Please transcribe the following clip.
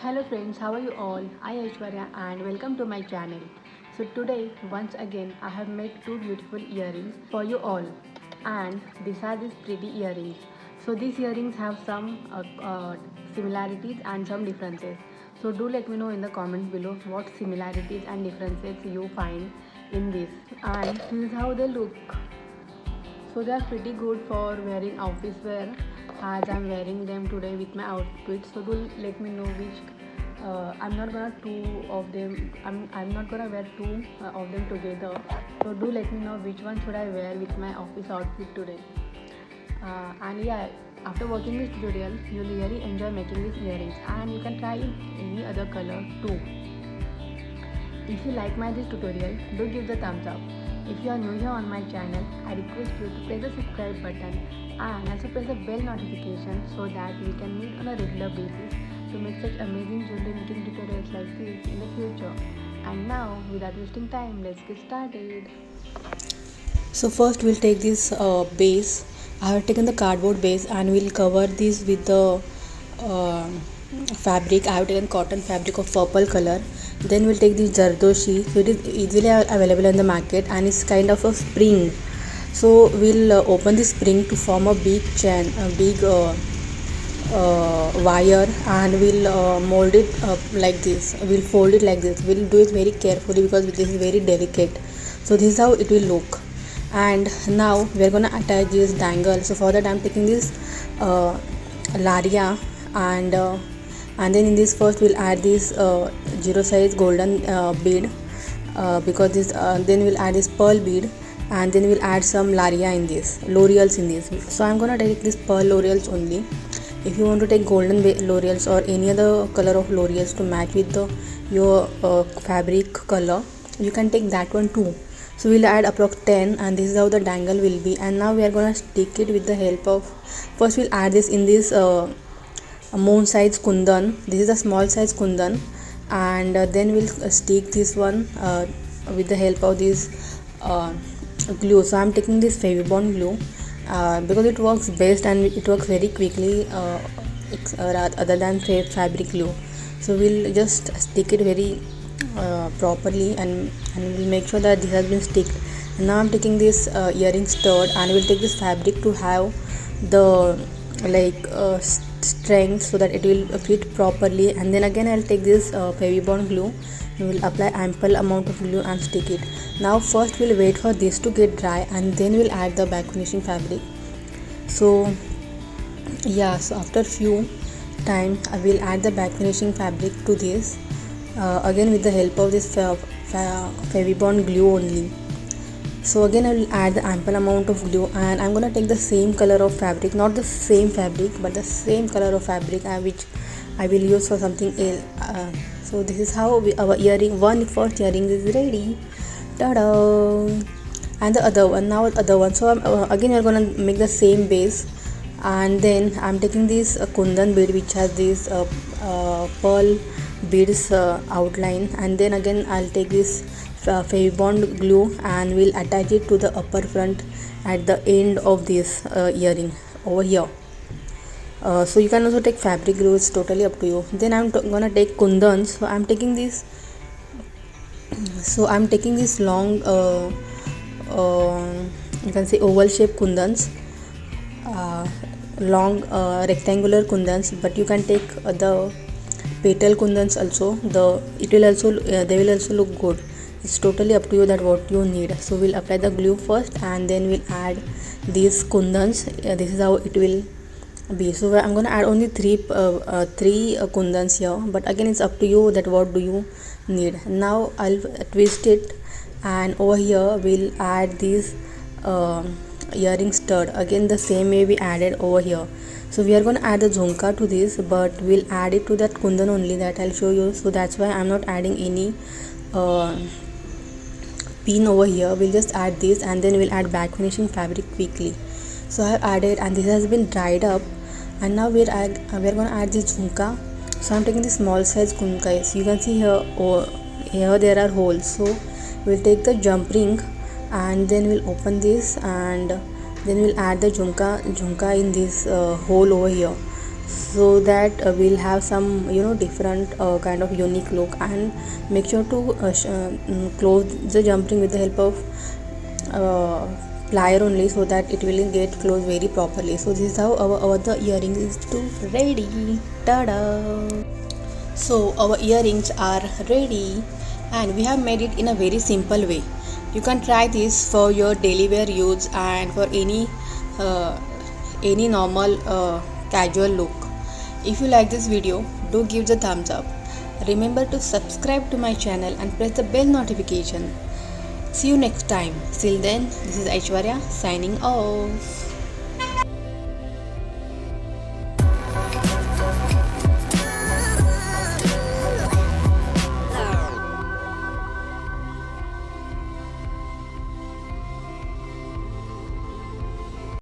Hello friends, how are you all? I Aishwarya and welcome to my channel. So today once again I have made two beautiful earrings for you all, and these are these pretty earrings. So these earrings have some similarities and some differences. So do let me know in the comments below what similarities and differences you find in this, and this is how they look. So they are pretty good for wearing office wear, as I'm wearing them today with my outfit. So do let me know which. I'm not gonna two of them. I'm not gonna wear two of them together. So do let me know which one should I wear with my office outfit today. And yeah, after watching this tutorial, you'll really enjoy making these earrings, and you can try in any other color too. If you like my this tutorial, do give the thumbs up. If you are new here on my channel, I request you to press the subscribe button and also press the bell notification so that we can meet on a regular basis to make such amazing jewelry making tutorials like this in the future. And now, without wasting time, let's get started. So first we'll take this base. I have taken the cardboard base and we'll cover this with the uh, fabric. I have taken cotton fabric of purple color. Then we'll take this zardoshi. So it is easily available in the market and it's kind of a spring. So we'll open the spring to form a big chain, a big wire, and we'll mold it like this. We'll fold it like this. We'll do it very carefully because this is very delicate. So this is how it will look. And now we're gonna attach this dangle. So for that I'm taking this laria, and then in this first we'll add this zero size golden bead, because this then we'll add this pearl bead, and then we'll add some laria in this, l'oreals in this. So I'm gonna take this pearl l'oreals only. If you want to take golden l'oreals or any other color of l'oreals to match with your fabric color, you can take that one too. So we'll add approx 10, and this is how the dangle will be. And now we are gonna stick it with the help of, first we'll add this in this moon size kundan. This is a small size kundan, and then we'll stick this one with the help of this glue. So I'm taking this Fevibond glue because it works best and it works very quickly other than fabric glue. So we'll just stick it very properly, and we'll make sure that this has been sticked. And now I'm taking this earring stud, and we'll take this fabric to have the strength so that it will fit properly. And then again I'll take this Fevibond glue, and we'll apply ample amount of glue and stick it. Now first we'll wait for this to get dry, and then we'll add the back finishing fabric. So yeah, so after few time I will add the back finishing fabric to this, again with the help of this Fevibond glue only. So again I will add the ample amount of glue, and I'm gonna take the same color of fabric, not the same fabric but the same color of fabric which I will use for something else. So this is how our first earring is ready. Ta-da! And the other one, now other one. So again we're gonna make the same base, and then I'm taking this kundan bead which has this pearl beads outline, and then again I'll take this Fevibond glue and we'll attach it to the upper front at the end of this earring over here. So you can also take fabric glue, it's totally up to you. Then I'm gonna take kundans. So I'm taking this long you can say oval shaped kundans, long rectangular kundans, but you can take the petal kundans also. They will also look good. It's totally up to you that what you need. So we'll apply the glue first, and then we'll add these kundans. This is how it will be. So I'm gonna add only three kundans here, but again it's up to you that what do you need. Now I'll twist it, and over here we'll add these earring stud, again the same way we added over here. So we are going to add the jhumka to this, but we'll add it to that kundan only, that I'll show you. So that's why I'm not adding any pin over here. We'll just add this, and then we'll add back finishing fabric quickly. So I have added, and this has been dried up, and now we're going to add this jhumka. So I'm taking the small size jhumka. So you can see here, here there are holes. So we'll take the jump ring, and then we'll open this, and then we'll add the jhumka in this hole over here. so that we'll have some different kind of unique look. And make sure to close the jump ring with the help of uh, plier only, so that it will get closed very properly. So this is how our the earring is to ready. Tada! So our earrings are ready, and we have made it in a very simple way. You can try this for your daily wear use and for uh, any normal casual look. If you like this video, do give the thumbs up. Remember to subscribe to my channel and press the bell notification. See you next time. Till then, this is Aishwarya signing off.